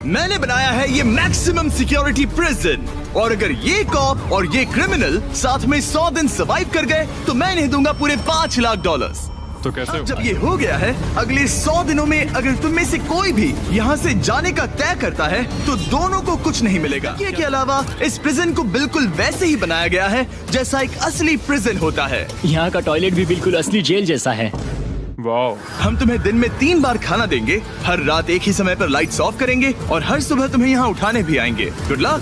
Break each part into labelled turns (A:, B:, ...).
A: मैंने बनाया है ये मैक्सिमम सिक्योरिटी प्रिजन, और अगर ये कॉप और ये क्रिमिनल साथ में 100 दिन सर्वाइव कर गए तो मैं इन्हें दूंगा पूरे $5 लाख।
B: तो कैसे
A: अब जब ये हो गया है, अगले 100 दिनों में अगर तुम में से कोई भी यहाँ से जाने का तय करता है तो दोनों को कुछ नहीं मिलेगा। के अलावा इस प्रिजन को बिल्कुल वैसे ही बनाया गया है जैसा एक असली प्रिजन होता है।
C: यहाँ का टॉयलेट भी बिल्कुल असली जेल जैसा है।
B: वाओ।
A: हम तुम्हें दिन में 3 बार खाना देंगे, हर रात एक ही समय पर लाइट्स ऑफ करेंगे और हर सुबह तुम्हें यहाँ उठाने भी आएंगे। Good luck.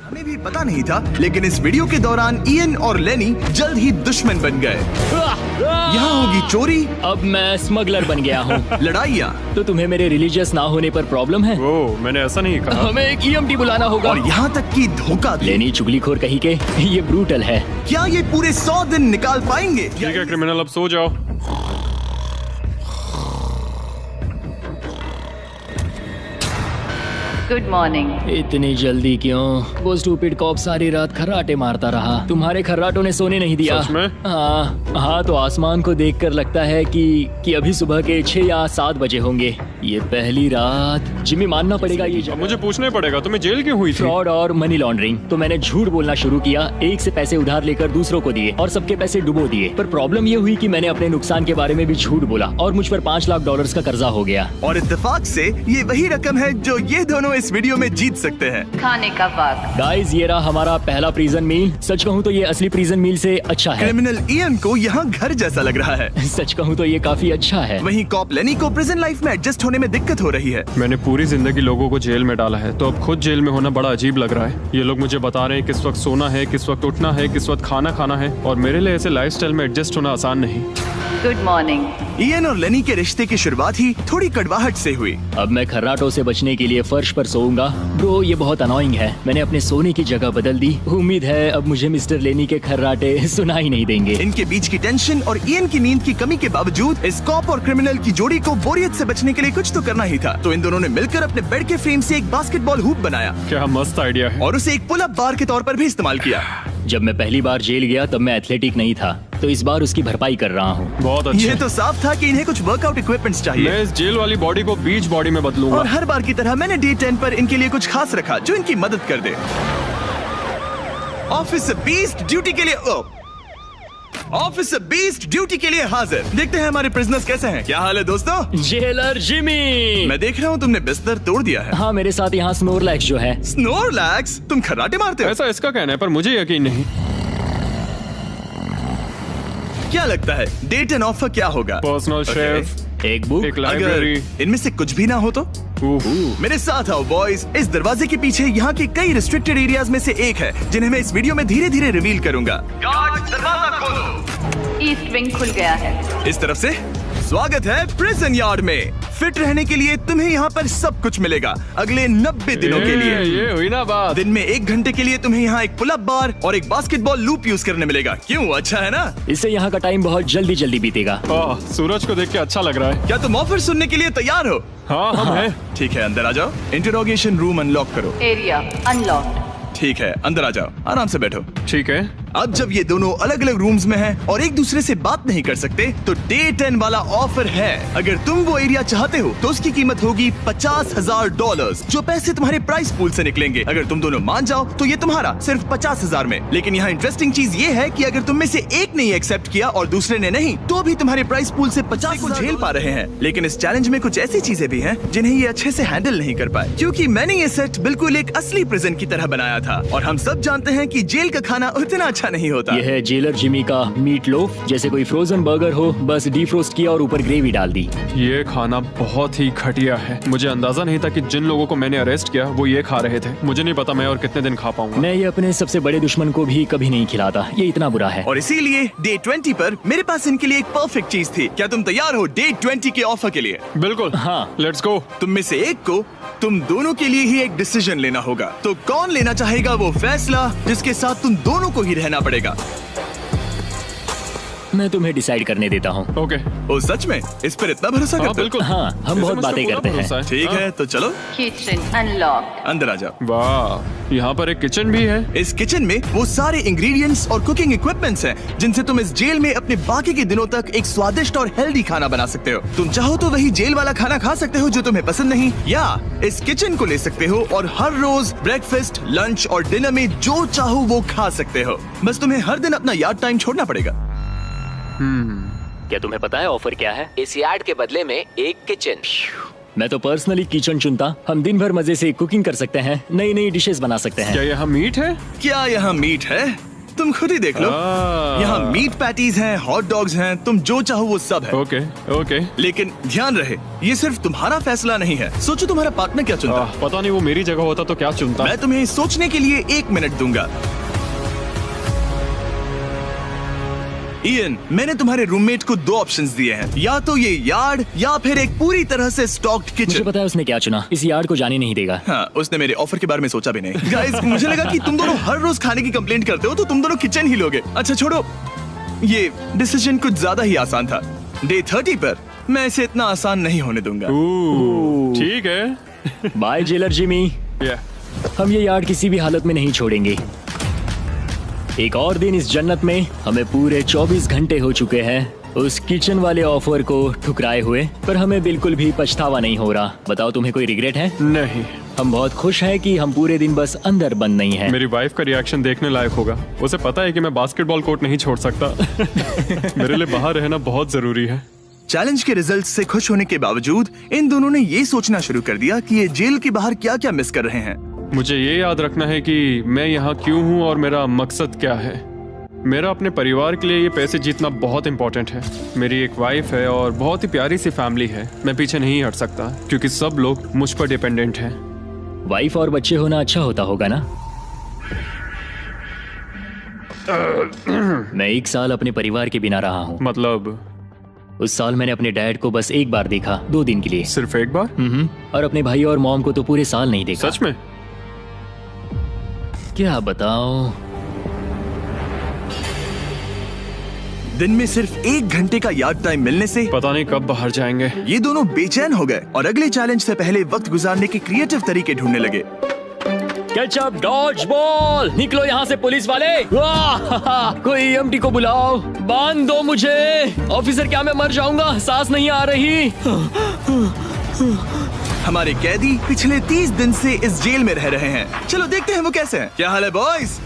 A: हमें भी पता नहीं था, लेकिन इस वीडियो के दौरान इयन और लेनी जल्द ही दुश्मन बन गए। यहाँ होगी चोरी,
C: अब मैं स्मगलर बन गया हूँ।
A: लड़ाइयाँ,
C: तो तुम्हें मेरे रिलीजियस ना होने पर प्रॉब्लम है?
B: वो मैंने ऐसा नहीं कहा।
C: हमें एक EMT बुलाना होगा।
A: और यहाँ तक कि धोखा।
C: लेनी चुगलीखोर कहीं के, ये ब्रूटल है।
A: क्या ये पूरे 100 दिन निकाल पाएंगे?
B: ठीक है क्रिमिनल, अब सो जाओ।
D: Good morning.
C: इतनी जल्दी क्यों? वो स्टूपिड कॉप सारी रात खर्राटे मारता रहा। तुम्हारे खर्राटों ने सोने नहीं दिया।
B: सच में?
C: हाँ, तो आसमान को देखकर लगता है कि अभी सुबह के 6 या 7 बजे होंगे। ये पहली रात। जिम्मी, मानना पड़ेगा ये
B: अब मुझे पूछना पड़ेगा, तुम्हें जेल क्यों हुई थी?
C: फ्रॉड और मनी लॉन्ड्रिंग। तो मैंने झूठ बोलना शुरू किया, एक से पैसे उधार लेकर दूसरों को दिए और सबके पैसे डुबो दिए। पर प्रॉब्लम ये हुई कि मैंने अपने नुकसान के बारे में भी झूठ बोला और मुझ पर $5 लाख का कर्जा हो गया।
A: और इत्तेफाक से ये वही रकम है जो ये दोनों इस वीडियो में जीत सकते हैं।
D: खाने का वक्त।
C: गाइस, ये रहा हमारा पहला प्रिजन मील। सच कहूँ तो ये असली प्रिजन मील से अच्छा है।
A: क्रिमिनल इयन को यहाँ घर जैसा लग रहा है।
C: सच कहूँ तो ये काफी अच्छा है।
A: वहीं कॉप लेनी को प्रिजन लाइफ में एडजस्ट होने में दिक्कत हो रही है।
B: मैंने पूरी जिंदगी लोगों को जेल में डाला है, तो अब खुद जेल में होना बड़ा अजीब लग रहा है। ये लोग मुझे बता रहे हैं किस वक्त सोना है, किस वक्त उठना है, किस वक्त खाना खाना है, और मेरे लिए ऐसे लाइफस्टाइल में एडजस्ट होना आसान नहीं।
D: Good morning.
A: इयन और लेनी के रिश्ते की शुरुआत ही थोड़ी कड़वाहट से हुई।
C: अब मैं खर्राटों से बचने के लिए फर्श पर सोऊंगा। ब्रो, ये बहुत अनोइंग है। मैंने अपने सोने की जगह बदल दी। उम्मीद है अब मुझे मिस्टर लेनी के खर्राटे सुनाई नहीं देंगे।
A: इनके बीच की टेंशन और इयन की नींद की कमी के बावजूद इस कॉप और क्रिमिनल की जोड़ी को बोरियत से बचने के लिए कुछ तो करना ही था। तो इन दोनों ने मिलकर अपने बेड के फ्रेम से एक बास्केटबॉल हूप बनाया।
B: क्या मस्त आइडिया है।
A: और उसे एक पुल अप बार के तौर पर भी इस्तेमाल किया।
C: जब मैं पहली बार जेल गया तब मैं एथलेटिक नहीं था, तो इस बार उसकी भरपाई कर रहा हूँ।
B: बहुत अच्छा।
A: ये तो साफ था कि इन्हें कुछ वर्कआउट इक्विपमेंट्स चाहिए।
B: मैं इस जेल वाली बॉडी को बीच बॉडी में बदलूंगा।
A: और हर बार की तरह मैंने डे 10 पर इनके लिए कुछ खास रखा जो इनकी मदद कर दे। ऑफिसर बीस्ट ड्यूटी के लिए ऑफिसर बीस्ट ड्यूटी के लिए हाजिर। देखते हैं हमारे प्रिजनर्स कैसे हैं। क्या हाल है दोस्तों?
C: Jailer Jimmy.
A: मैं देख रहा हूँ तुमने बिस्तर तोड़ दिया है।
C: हाँ, मेरे साथ यहाँ स्नोरलैक्स जो है।
A: स्नोरलैक्स? तुम खर्राटे मारते हो?
B: ऐसा इसका कहना है, पर मुझे यकीन नहीं।
A: क्या लगता है डे 10 ऑफर क्या होगा?
B: पर्सनल शेफ,
C: एक बुक,
B: एक लाइब्रेरी।
A: अगर इनमें से कुछ भी ना हो तो? मेरे साथ आओ बॉयज। इस दरवाजे के पीछे यहाँ के कई रिस्ट्रिक्टेड एरियाज में से एक है जिन्हें मैं इस वीडियो में धीरे धीरे रिवील करूंगा। गार्ड, दरवाजा खोलो।
D: ईस्ट विंग खुल गया है।
A: इस तरफ से स्वागत है प्रिजन यार्ड में। फिट रहने के लिए तुम्हें यहाँ पर सब कुछ मिलेगा अगले 90 दिनों के लिए।
B: ये हुई ना बात।
A: दिन में 1 घंटे के लिए तुम्हें यहाँ एक पुल अप बार और एक बास्केटबॉल लूप यूज करने मिलेगा। क्यों, अच्छा है ना?
C: इससे यहाँ का टाइम बहुत जल्दी जल्दी बीतेगा।
B: सूरज को देख के अच्छा लग रहा है।
A: क्या तुम ऑफर सुनने के लिए तैयार हो?
B: हाँ, हम हैं।
A: ठीक है, अंदर आ जाओ। इंटरोगेशन रूम अनलॉक करो।
D: Area unlocked.
A: ठीक है, अंदर आ जाओ, आराम से बैठो।
B: ठीक है।
A: अब जब ये दोनों अलग अलग रूम्स में हैं और एक दूसरे से बात नहीं कर सकते, तो डे 10 वाला ऑफर है। अगर तुम वो एरिया चाहते हो तो उसकी कीमत होगी $50,000, जो पैसे तुम्हारे प्राइस पूल से निकलेंगे। अगर तुम दोनों मान जाओ तो ये तुम्हारा सिर्फ 50,000 में। लेकिन यहाँ इंटरेस्टिंग चीज ये है कि अगर तुम में से एक ने एक्सेप्ट किया और दूसरे ने नहीं, तो भी तुम्हारे प्राइस पूल से 50 को झेल पा रहे हैं। लेकिन इस चैलेंज में कुछ ऐसी चीजें भी हैं जिन्हें ये अच्छे से हैंडल नहीं कर पाए, क्योंकि मैंने ये सेट बिल्कुल एक असली प्रिजन की तरह बनाया था। और हम सब जानते हैं कि जेल का खाना उतना अच्छा नहीं होता।
C: यह है जेलर जिमी का मीट लोफ। जैसे कोई फ्रोजन बर्गर हो, बस डीफ्रोस्ट किया और ऊपर ग्रेवी डाल दी।
B: ये खाना बहुत ही घटिया है। मुझे अंदाजा नहीं था कि जिन लोगों को मैंने अरेस्ट किया वो ये खा रहे थे। मुझे नहीं पता मैं और कितने दिन खा पाऊंगा।
C: मैं ये अपने सबसे बड़े दुश्मन को भी कभी नहीं खिलाता, ये इतना बुरा है।
A: और इसीलिए डे 20 पर मेरे पास इनके लिए एक परफेक्ट चीज थी। क्या तुम तैयार हो डे 20 के ऑफर के लिए?
B: बिल्कुल,
C: हाँ।
B: Let's go.
A: तुम में से एक को तुम दोनों के लिए ही एक डिसीजन लेना होगा। तो कौन लेना चाहेगा वो फैसला जिसके साथ तुम दोनों को ही रहना पड़ेगा?
C: मैं तुम्हें डिसाइड करने देता हूँ।
B: ओके।
A: ओ सच में इस पर इतना भरोसा
B: हाँ
A: करते हो?
B: बिल्कुल।
C: हाँ, हम
B: इसे
C: बहुत
B: मुझ पे
C: बातें
B: पूरा
C: करते हैं।
B: भरोसा है।
A: ठीक
B: हाँ।
A: है तो चलो
D: Kitchen unlocked.
A: अंदर आ जाओ।
B: वाह, यहाँ पर एक किचन भी है।
A: इस किचन में वो सारे इंग्रेडिएंट्स और कुकिंग इक्विपमेंट्स हैं जिनसे तुम इस जेल में अपने बाकी के दिनों तक एक स्वादिष्ट और हेल्दी खाना बना सकते हो। तुम चाहो तो वही जेल वाला खाना खा सकते हो जो तुम्हें पसंद नहीं, या इस किचन को ले सकते हो और हर रोज ब्रेकफास्ट, लंच और डिनर में जो चाहो वो खा सकते हो। बस तुम्हें हर दिन अपना यार्ड टाइम छोड़ना पड़ेगा।
C: क्या तुम्हें पता है ऑफर क्या है?
E: इस यार्ड के बदले में एक किचन।
C: मैं तो पर्सनली किचन चुनता। हम दिन भर मजे से कुकिंग कर सकते हैं, नई नई डिशेस बना सकते हैं।
B: क्या यहाँ मीट है?
A: क्या यहाँ मीट है? तुम खुद ही देख लो। यहाँ मीट पैटीज हैं, हॉट डॉग्स हैं, तुम जो चाहो वो सब है।
B: Okay okay.
A: लेकिन ध्यान रहे, ये सिर्फ तुम्हारा फैसला नहीं है। सोचो तुम्हारा पार्टनर क्या चुनता।
B: पता नहीं वो मेरी जगह होता तो क्या चुनता।
A: मैं तुम्हें सोचने के लिए 1 मिनट दूंगा। इयन, मैंने तुम्हारे रूममेट को 2 ऑप्शंस दिए हैं, या तो ये यार्ड या फिर एक पूरी तरह से स्टॉक्ड
C: मुझे
A: किचन।
C: पता है उसने क्या चुना। इस यार्ड को जाने नहीं देगा।
A: हाँ, उसने मेरे ऑफर के बारे में सोचा भी नहीं। गाइस, मुझे लगा कि तुम दोनों हर रोज खाने की कंप्लेंट करते हो तो तुम दोनों किचन ही लोगे। अच्छा छोड़ो, ये डिसीजन कुछ ज्यादा ही आसान था। डे 30 पर मैं इसे इतना आसान नहीं होने दूंगा।
B: ठीक है।
C: Bye jailer Jimmy. हम ये यार्ड किसी भी हालत में नहीं छोड़ेंगे। एक और दिन इस जन्नत में। हमें पूरे 24 घंटे हो चुके हैं उस किचन वाले ऑफर को ठुकराए हुए, पर हमें बिल्कुल भी पछतावा नहीं हो रहा। बताओ, तुम्हें कोई रिग्रेट है?
B: नहीं।
C: हम बहुत खुश हैं कि हम पूरे दिन बस अंदर बंद नहीं हैं।
B: मेरी वाइफ का रिएक्शन देखने लायक होगा। उसे पता है कि मैं बास्केटबॉल कोर्ट नहीं छोड़ सकता। मेरे लिए बाहर रहना बहुत जरूरी है।
A: चैलेंज के रिजल्ट से खुश होने के बावजूद इन दोनों ने ये सोचना शुरू कर दिया कि ये जेल के बाहर क्या क्या मिस कर रहे हैं।
B: मुझे ये याद रखना है कि मैं यहाँ क्यों हूँ और मेरा मकसद क्या है। मेरा अपने परिवार के लिए ये पैसे जीतना बहुत इंपॉर्टेंट है। मेरी एक वाइफ है और बहुत ही प्यारी सी फैमिली है। मैं पीछे नहीं हट सकता क्योंकि सब लोग मुझ पर डिपेंडेंट हैं।
C: वाइफ और बच्चे होना अच्छा होता होगा ना? मैं 1 साल अपने परिवार के बिना रहा हूँ।
B: मतलब?
C: उस साल मैंने अपने डैड को बस 1 बार देखा, 2 दिन के लिए।
B: सिर्फ एक बार?
C: और अपने भाई और मॉम को तो पूरे साल नहीं देखा।
B: सच में?
C: क्या बताओ।
A: दिन में सिर्फ 1 घंटे का यार्ड टाइम मिलने से
B: पता नहीं कब बाहर जाएंगे।
A: ये दोनों बेचैन हो गए और अगले चैलेंज से पहले वक्त गुजारने के क्रिएटिव तरीके ढूंढने लगे।
C: कैचअप, डॉज बॉल, निकलो यहाँ से पुलिस वाले। वाह, कोई EMT को बुलाओ, बांध दो मुझे। ऑफिसर, क्या मैं मर जाऊंगा? सांस नहीं आ रही।
A: हमारे कैदी पिछले 30 दिन से इस जेल में रह रहे हैं। चलो देखते हैं वो कैसे हैं। क्या हाल है बॉयज?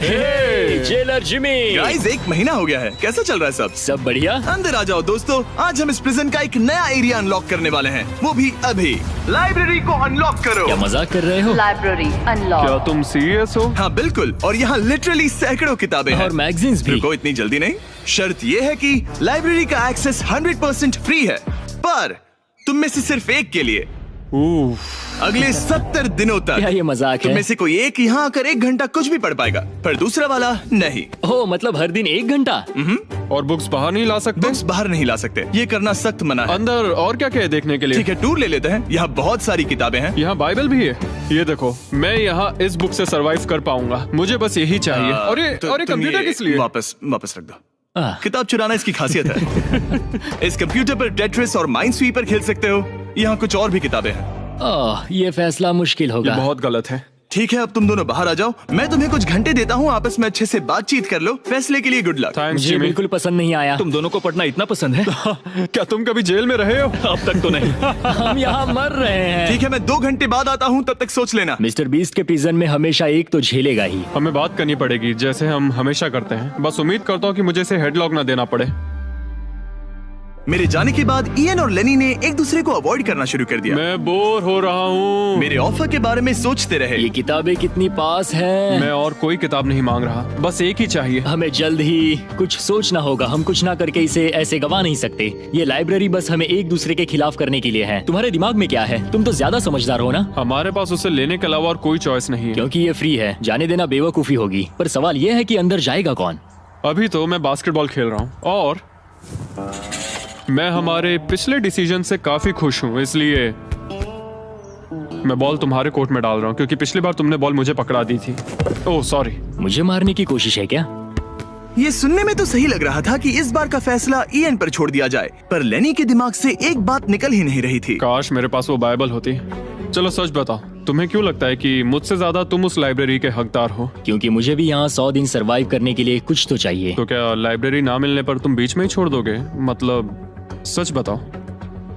C: Jailer Jimmy.
A: गाइस, 1 महीना हो गया है। कैसा चल रहा है सब?
C: सब बढ़िया।
A: अंदर आ जाओ दोस्तों। आज हम इस प्रिजन का एक नया एरिया अनलॉक करने वाले हैं, वो भी अभी। लाइब्रेरी को अनलॉक करो।
C: क्या मजाक कर रहे हो?
D: Library
B: क्या
D: unlocked.
B: तुम सीरियस हो?
A: हाँ बिल्कुल, और यहाँ लिटरली सैकड़ों किताबें हैं।
C: और मैगजीन्स भी।
A: रुको, इतनी जल्दी नहीं। शर्त ये है कि लाइब्रेरी का एक्सेस 100% फ्री है, पर तुम में से सिर्फ एक के लिए अगले 70 दिनों तक।
C: क्या ये मजाक है?
A: तुम में से कोई एक यहाँ आकर 1 घंटा कुछ भी पढ़ पाएगा, पर दूसरा वाला नहीं।
C: ओह, मतलब हर दिन 1 घंटा?
B: और बुक्स बाहर नहीं ला सकते?
A: बुक्स बाहर नहीं ला सकते, ये करना सख्त मना है।
B: अंदर और क्या क्या है देखने के लिए?
A: ठीक है, टूर ले लेते हैं। यहाँ बहुत सारी किताबें हैं।
B: यहाँ बाइबल भी है। ये देखो, मैं यहाँ इस बुक से सरवाइव कर पाऊंगा। मुझे बस यही चाहिए। और ये
A: तुम
B: कंप्यूटर
A: ये
B: किस लिए?
A: वापस रख दो। किताब चुराना इसकी खासियत है। इस कंप्यूटर पर टेट्रिस और माइनस्वीपर खेल सकते हो। यहाँ कुछ और भी किताबें हैं।
C: ये फैसला मुश्किल
B: ये
C: होगा।
B: बहुत गलत है।
A: ठीक है, अब तुम दोनों बाहर आ जाओ। मैं तुम्हें कुछ घंटे देता हूँ, आपस में अच्छे से बातचीत कर लो। फैसले के लिए गुड लक।
B: थैंक्स
C: मुझे
B: जिमी।
C: बिल्कुल पसंद नहीं आया।
F: तुम दोनों को पढ़ना इतना पसंद है?
B: क्या तुम कभी जेल में रहे हो?
F: अब तक तो नहीं।
C: हम यहाँ मर रहे हैं।
A: ठीक है, मैं 2 घंटे बाद आता हूँ, तब तक सोच लेना।
C: मिस्टर बीस्ट के प्रिजन में हमेशा एक तो झेलेगा ही।
B: हमें बात करनी पड़ेगी, जैसे हम हमेशा करते हैं। बस उम्मीद करता हूँ कि मुझे इसे हेडलॉक ना देना पड़े।
A: मेरे जाने के बाद इयन और लेनी ने एक दूसरे को अवॉइड करना शुरू कर दिया।
B: मैं बोर हो रहा हूँ।
A: मेरे ऑफर के बारे में सोचते रहे।
C: ये किताबें कितनी पास हैं।
B: मैं और कोई किताब नहीं मांग रहा, बस एक ही चाहिए।
C: हमें जल्द ही कुछ सोचना होगा। हम कुछ ना करके इसे ऐसे गवा नहीं सकते। ये लाइब्रेरी बस हमें एक दूसरे के खिलाफ करने के लिए है। तुम्हारे दिमाग में क्या है? तुम तो ज्यादा समझदार हो ना।
B: हमारे पास उसे लेने के अलावा और कोई चॉइस नहीं है।
C: क्योंकि ये फ्री है, जाने देना बेवकूफी होगी। पर सवाल ये है कि अंदर जाएगा कौन?
B: अभी तो मैं बास्केटबॉल खेल रहा हूँ और मैं हमारे पिछले डिसीजन से काफी खुश हूँ, इसलिए मैं बॉल तुम्हारे कोर्ट में डाल रहा हूँ क्योंकि पिछली बार तुमने बॉल मुझे पकड़ा दी थी। Oh sorry.
C: मुझे मारने की कोशिश है क्या?
A: ये सुनने में तो सही लग रहा था कि इस बार का फैसला ईएन पर छोड़ दिया जाए, पर लेनी के दिमाग से एक बात निकल ही नहीं रही थी।
B: काश मेरे पास वो बाइबल होती। चलो सच बताओ, तुम्हें क्यों लगता है कि मुझसे ज्यादा तुम उस लाइब्रेरी के हकदार हो?
C: क्योंकि मुझे भी यहाँ 100 दिन सरवाइव करने के लिए कुछ तो चाहिए।
B: तो क्या लाइब्रेरी ना मिलने पर तुम बीच में ही छोड़ दोगे? मतलब सच बताओ।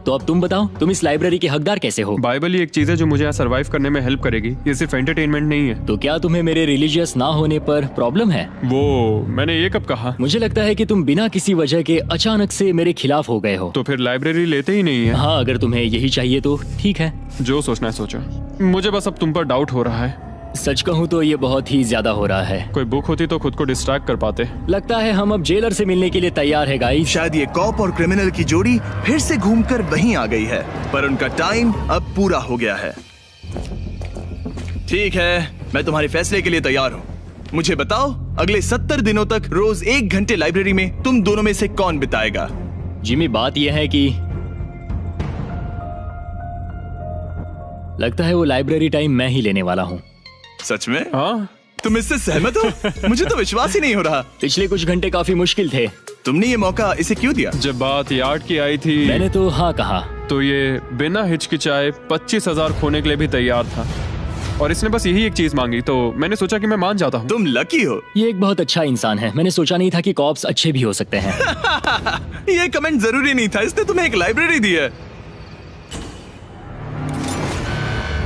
C: तो अब तुम बताओ, तुम इस लाइब्रेरी के हकदार कैसे हो?
B: बाइबल ही एक चीज है जो मुझे यहाँ सरवाइव करने में हेल्प करेगी। ये सिर्फ एंटरटेनमेंट नहीं है।
C: तो क्या तुम्हें मेरे रिलीजियस ना होने पर प्रॉब्लम है?
B: वो मैंने ये कब कहा?
C: मुझे लगता है कि तुम बिना किसी वजह के अचानक से मेरे खिलाफ हो गए हो।
B: तो फिर लाइब्रेरी लेते ही नहीं है।
C: हाँ, अगर तुम्हें यही चाहिए तो ठीक है।
B: जो सोचना है सोचो। मुझे बस अब तुम पर डाउट हो रहा है।
C: सच कहूँ तो ये बहुत ही ज्यादा हो रहा है।
B: कोई बुक होती तो खुद को डिस्ट्रैक्ट कर पाते।
C: लगता है हम अब जेलर से मिलने के लिए तैयार है गाइस।
A: शायद ये कॉप और क्रिमिनल की जोड़ी फिर से घूमकर वहीं आ गई है, पर उनका टाइम अब पूरा हो गया है। ठीक है, मैं तुम्हारे फैसले के लिए तैयार हूँ। मुझे बताओ, अगले 70 दिनों तक रोज 1 घंटे लाइब्रेरी में तुम दोनों में से कौन बिताएगा?
C: जिमी, बात यह है कि लगता है वो लाइब्रेरी टाइम मैं ही लेने वाला हूँ।
A: सच में?
B: हाँ,
A: तुम इससे सहमत हो? मुझे तो विश्वास ही नहीं हो रहा।
C: पिछले कुछ घंटे काफी मुश्किल थे।
A: तुमने ये मौका इसे क्यों दिया?
B: जब बात यार्ड की आई थी
C: मैंने तो हाँ कहा।
B: तो ये बिना हिचकिचाए 25,000 खोने के लिए भी तैयार था, और इसने बस यही एक चीज मांगी, तो मैंने सोचा कि मैं मान जाता हूँ।
A: तुम लकी हो।
C: ये एक बहुत अच्छा इंसान है। मैंने सोचा नहीं था कि कॉप्स अच्छे भी हो सकते हैं।
A: ये कमेंट जरूरी नहीं था, इसने तुम्हें एक लाइब्रेरी दी है।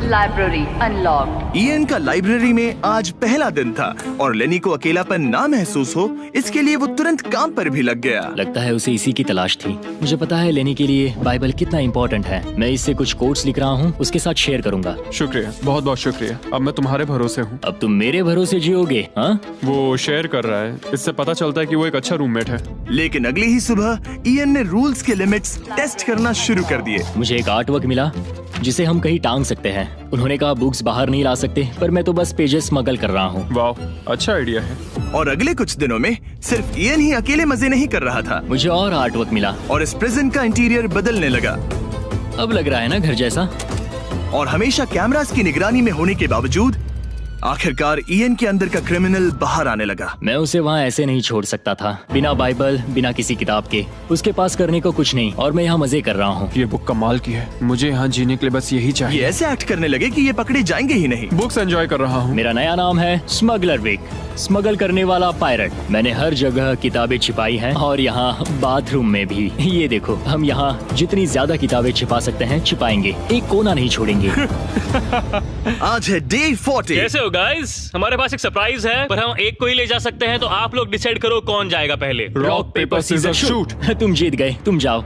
D: Library unlocked.
A: ईएन का लाइब्रेरी में आज पहला दिन था और लेनी को अकेलापन ना महसूस हो, इसके लिए वो तुरंत काम पर भी लग गया।
C: लगता है उसे इसी की तलाश थी। मुझे पता है लेनी के लिए बाइबल कितना इम्पोर्टेंट है। मैं इससे कुछ कोट्स लिख रहा हूँ, उसके साथ शेयर करूंगा।
B: शुक्रिया, बहुत बहुत शुक्रिया। अब मैं तुम्हारे भरोसे हूँ।
C: अब तुम मेरे भरोसे जियोगे? हाँ,
B: वो शेयर कर रहा है, इससे पता चलता है कि वो एक अच्छा रूममेट है।
A: लेकिन अगली ही सुबह ईएन ने रूल्स के लिमिट्स टेस्ट करना शुरू कर दिए।
C: मुझे एक आर्ट वर्क मिला जिसे हम कहीं टांग सकते हैं। उन्होंने कहा बुक्स बाहर नहीं ला सकते, पर मैं तो बस पेजेस स्मगल कर रहा हूँ।
B: वाह, अच्छा आइडिया है।
A: और अगले कुछ दिनों में सिर्फ ईएन ही अकेले मजे नहीं कर रहा था,
C: मुझे और आर्ट वर्क मिला
A: और इस प्रिजन का इंटीरियर बदलने लगा।
C: अब लग रहा है ना घर जैसा।
A: और हमेशा कैमरास की निगरानी में होने के बावजूद आखिरकार ईएन के अंदर का क्रिमिनल बाहर आने लगा।
C: मैं उसे वहाँ ऐसे नहीं छोड़ सकता था, बिना बाइबल, बिना किसी किताब के। उसके पास करने को कुछ नहीं, और मैं यहाँ मजे कर रहा हूँ।
B: ये बुक कमाल की है। मुझे यहाँ जीने के लिए बस यही
A: ये
B: चाहिए।
A: ऐसे एक्ट करने लगे कि ये पकड़े जाएंगे ही नहीं।
B: बुक्स एंजॉय कर रहा हूँ।
C: मेरा नया नाम है स्मगलर विक, स्मगल करने वाला पायरट। मैंने हर जगह किताबें छिपाई हैं, और यहाँ बाथरूम में भी। ये देखो, हम यहाँ जितनी ज्यादा किताबें छिपा सकते हैं छिपाएंगे, एक कोना नहीं छोड़ेंगे।
A: आज है डे 40।
F: कैसे हो गाइस? हमारे पास एक सरप्राइज है, पर हम एक को ही ले जा सकते हैं, तो आप लोग डिसाइड करो कौन जाएगा पहले।
B: Rock paper scissor shoot.
C: तुम जीत गए, तुम जाओ।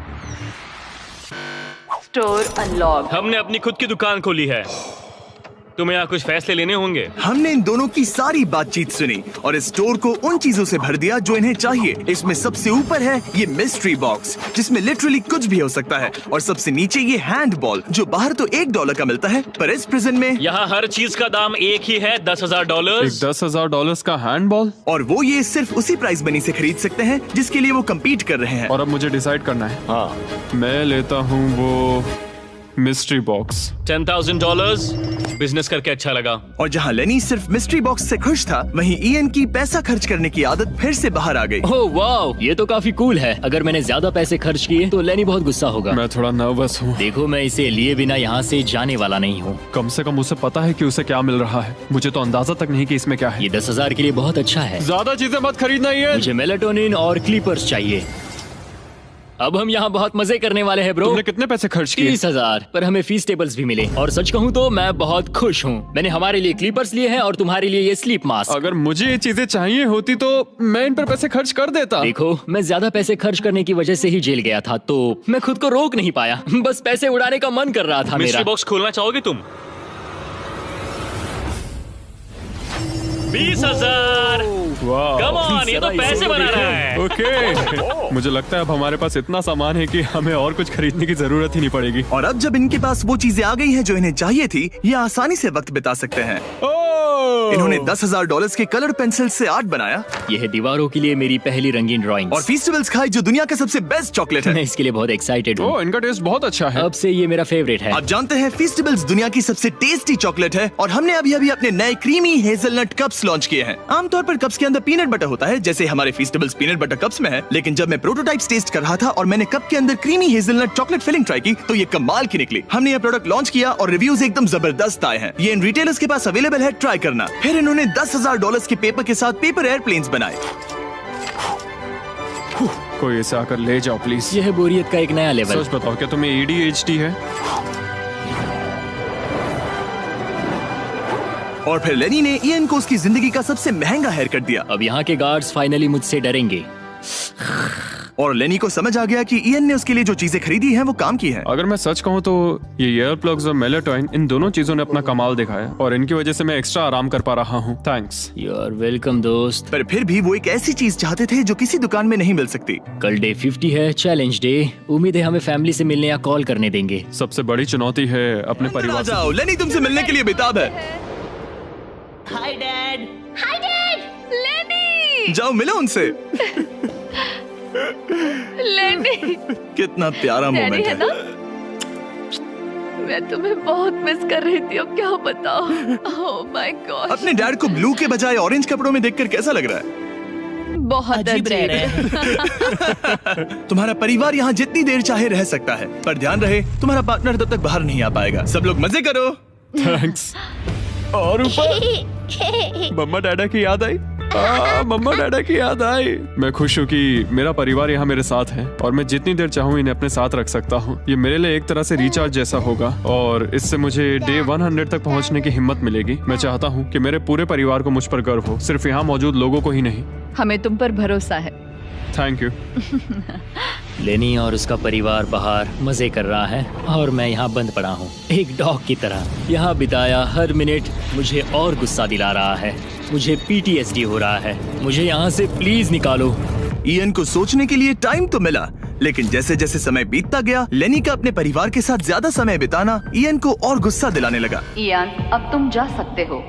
D: Store unlocked.
F: हमने अपनी खुद की दुकान खोली है, तुम्हें यहाँ कुछ फैसले लेने होंगे।
A: हमने इन दोनों की सारी बातचीत सुनी और इस स्टोर को उन चीजों से भर दिया जो इन्हें चाहिए। इसमें सबसे ऊपर है ये मिस्ट्री बॉक्स, जिसमें लिटरली कुछ भी हो सकता है, और सबसे नीचे ये हैंड बॉल जो बाहर तो $1 का मिलता है, पर इस प्रिजन में
F: यहाँ हर चीज का दाम एक ही है, $10,000।
B: एक $10,000 का हैंडबॉल,
A: और वो ये सिर्फ उसी प्राइस मनी से खरीद सकते हैं जिसके लिए वो कम्पीट कर रहे हैं।
B: और अब मुझे डिसाइड करना है।
C: हाँ,
B: मैं लेता हूँ वो मिस्ट्री बॉक्स।
F: $10,000। बिजनेस करके अच्छा लगा।
A: और जहाँ लेनी सिर्फ मिस्ट्री बॉक्स से खुश था, वहीं ईएन की पैसा खर्च करने की आदत फिर से बाहर आ गई।
C: ओह वाओ, ये तो काफी कूल है। अगर मैंने ज्यादा पैसे खर्च किए तो लेनी बहुत गुस्सा होगा।
B: मैं थोड़ा नर्वस हूँ।
C: देखो, मैं इसे लिए बिना यहाँ से जाने वाला नहीं हूँ।
B: कम से कम उसे पता है कि उसे क्या मिल रहा है। मुझे तो अंदाजा तक नहीं कि इसमें क्या है।
C: ये 10,000 के लिए बहुत अच्छा है।
B: ज्यादा चीजें मत खरीदना ये।
C: मुझे मेलाटोनिन और क्लीपर्स चाहिए। अब हम यहाँ बहुत मजे करने वाले हैं ब्रो।
B: तुमने कितने पैसे खर्च किए?
C: 30,000, पर हमें फीस टेबल्स भी मिले। और सच कहूँ तो मैं बहुत खुश हूँ। मैंने हमारे लिए क्लीपर्स लिए हैं और तुम्हारे लिए ये स्लीप मास्क।
B: अगर मुझे ये चीजें चाहिए होती तो मैं इन पर पैसे खर्च कर देता।
C: देखो, मैं ज्यादा पैसे खर्च करने की वजह से ही जेल गया था, तो मैं खुद को रोक नहीं पाया। बस पैसे उड़ाने का मन कर रहा था
F: मिस्ट्री
C: मेरा।
F: बॉक्स खोलना चाहोगे तुम? 20,000।
B: वाह,
F: कम ऑन, ये तो पैसे बना रहा है।
B: ओके। मुझे लगता है अब हमारे पास इतना सामान है कि हमें और कुछ खरीदने की जरूरत ही नहीं पड़ेगी।
A: और अब जब इनके पास वो चीजें आ गई हैं जो इन्हें चाहिए थी, ये आसानी से वक्त बिता सकते हैं।
B: ओह,
A: इन्होंने $10,000 के कलर पेंसिल से आर्ट बनाया
C: यह है दीवारों के लिए मेरी पहली रंगीन ड्राइंग।
A: और फीस्टिवल्स खाई जो दुनिया का सबसे बेस्ट चॉकलेट है।
C: मैं इसके लिए बहुत एक्साइटेड हूँ।
B: ओह, इनका टेस्ट बहुत अच्छा है।
C: अब से ये मेरा फेवरेट है।
A: आप जानते हैं फीस्टिवल्स दुनिया की सबसे टेस्टी चॉकलेट है और हमने अभी अभी अपने नए क्रीमी हेजलनट कप्स लॉन्च किए हैं। आमतौर पर कप्स के अंदर पीनट बटर होता है जैसे हमारे फीस्टिवल्स पीनट बटर कप्स में है, लेकिन जब मैं प्रोटोटाइप्स टेस्ट कर रहा था और मैंने कप के अंदर creamy hazelnut chocolate filling try की तो ये कमाल की निकली। हमने ये प्रोडक्ट लॉन्च किया और रिव्यूज एकदम जबरदस्त आए हैं। ये इन रिटेलर्स के पास अवेलेबल है, ट्राई करना। फिर इन्होंने $10,000 के पेपर के साथ पेपर एयरप्लेन्स बनाए।
B: कोई इसे आकर ले जाओ प्लीज।
C: यह है बोरियत का एक नया लेवल।
B: सच बताओ, क्या तुम्हें ADHD है?
A: और फिर लेनी ने इयन को उसकी जिंदगी का सबसे महंगा हेयर कट दिया।
C: अब यहाँ के गार्ड्स फाइनली मुझसे डरेंगे।
A: और लेनी को समझ आ गया कि इयन ने उसके लिए जो चीजें खरीदी हैं वो काम की हैं।
B: अगर मैं सच कहूँ तो ये ईयर प्लग्स और मेलेटॉइन, इन दोनों चीजों ने अपना कमाल दिखाया और इनकी वजह से मैं एक्स्ट्रा आराम कर पा रहा हूँ। थैंक्स।
C: यू आर वेलकम दोस्त।
A: पर फिर भी वो एक ऐसी चीज चाहते थे जो किसी दुकान में नहीं मिल सकती।
C: कल डे 50 है, चैलेंज डे। उम्मीद है हमें फैमिली से मिलने या कॉल करने देंगे।
B: सबसे बड़ी चुनौती है अपने
A: अंदर आ
B: परिवार से।
A: जाओ, लेनी तुमसे मिलने के लिए बेताब है।
G: Hi dad. Hi dad. लेनी।
A: जाओ मिलो उनसे।
G: लेनी।
A: कितना प्यारा मोमेंट है।
G: ना? मैं तुम्हें बहुत मिस कर रही थी, अब क्या बताओ। ओह माय गॉड।
A: अपने डैड को ब्लू के बजाय ऑरेंज कपड़ों में देखकर कैसा लग रहा है?
G: बहुत अजीब रह रहे
A: हैं। तुम्हारा परिवार यहाँ जितनी देर चाहे रह सकता है, पर ध्यान रहे तुम्हारा पार्टनर तब तक बाहर नहीं आ पाएगा। सब लोग मजे करो।
B: थैंक्स। और ऊपर मम्मा डैडा की याद आई। मम्मा डैडा की याद आई। मैं खुश हूँ कि मेरा परिवार यहाँ मेरे साथ है और मैं जितनी देर चाहूँ इन्हें अपने साथ रख सकता हूँ। ये मेरे लिए एक तरह से रिचार्ज जैसा होगा और इससे मुझे डे 100 तक पहुँचने की हिम्मत मिलेगी। मैं चाहता हूँ कि मेरे पूरे परिवार को मुझ पर गर्व हो, सिर्फ यहाँ मौजूद लोगों को ही नहीं।
G: हमें तुम पर भरोसा है।
B: Thank you.
C: लेनी और उसका परिवार बाहर मजे कर रहा है और मैं यहाँ बंद पड़ा हूँ एक डॉग की तरह। यहाँ बिताया हर मिनट मुझे और गुस्सा दिला रहा है। मुझे PTSD हो रहा है। मुझे यहाँ से प्लीज निकालो।
A: इयन को सोचने के लिए टाइम तो मिला, लेकिन जैसे जैसे समय बीतता गया लेनी का अपने परिवार के साथ ज्यादा समय बिताना इयन को और गुस्सा दिलाने लगा।
D: इयान, अब तुम जा सकते हो।